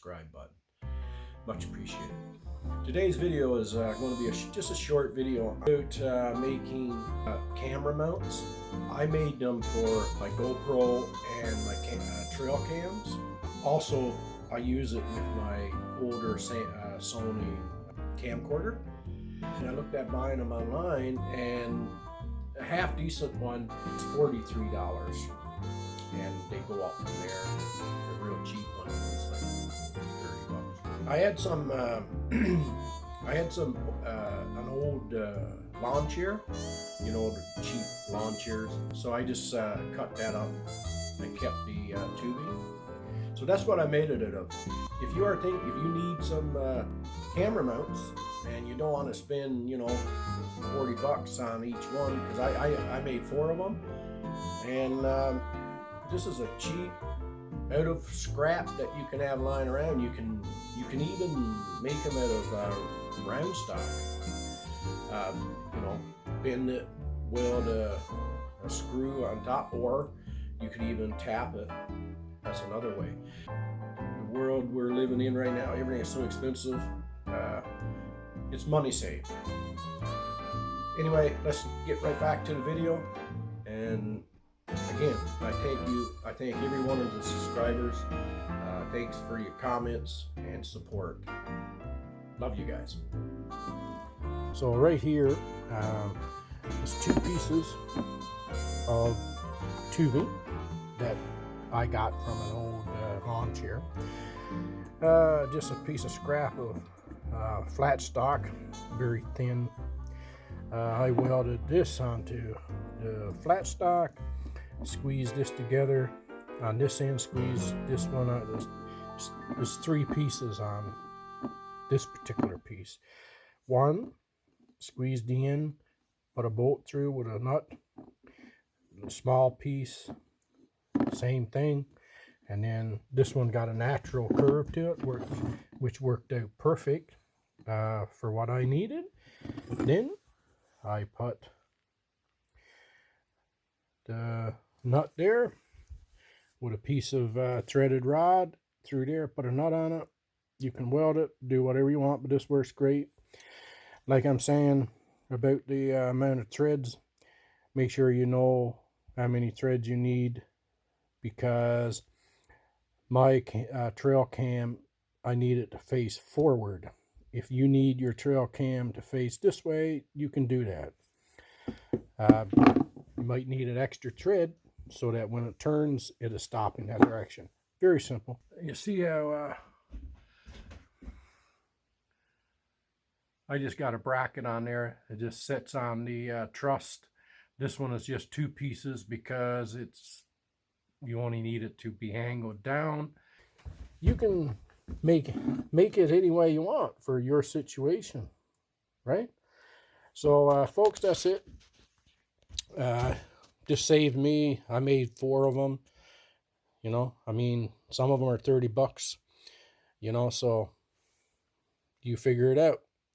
subscribe button. Much appreciated. Today's video is going to be just a short video about making camera mounts. I made them for my GoPro and my trail cams. Also, I use it with my older Sony camcorder. And I looked at buying them online, and a half decent one is $43, and they go up from there. The real cheap one is like $30. I had some an old lawn chair, you know, the cheap lawn chairs. So I just cut that up and kept the tubing. So that's what I made it out of. If you need some camera mounts and you don't want to spend, you know, $40 on each one, because I made 4 of them, and this is a cheap out of scrap that you can have lying around. You can even make them out of round stock. You know, bend it, weld a screw on top, or you can even tap it. That's another way. The world we're living in right now, everything is so expensive. It's money saved. Anyway, let's get right back to the video. And again, I thank every one of the subscribers. Thanks for your comments and support. Love you guys. So right here, there's 2 pieces of tubing that I got from an old lawn chair. Just a piece of scrap of flat stock, very thin. I welded this onto the flat stock, squeezed this together on this end, squeezed this one out. There's 3 pieces on this particular piece. One, squeezed the end, put a bolt through with a nut. A small piece, same thing. And then this one got a natural curve to it, which worked out perfect for what I needed. Then I put the nut there with a piece of threaded rod through there, put a nut on it. You can weld it, do whatever you want, but this works great. Like I'm saying about the amount of threads, make sure you know how many threads you need, because my trail cam, I need it to face forward. If you need your trail cam to face this way, you can do that. You might need an extra thread so that when it turns, it'll stop in that direction. Very simple. You see how I just got a bracket on there. It just sits on the truss. This one is just 2 pieces because you only need it to be angled down. You can make it any way you want for your situation, right? So folks, that's it. Just saved me. I made 4 of them. You know, I mean, some of them are $30, you know, so you figure it out.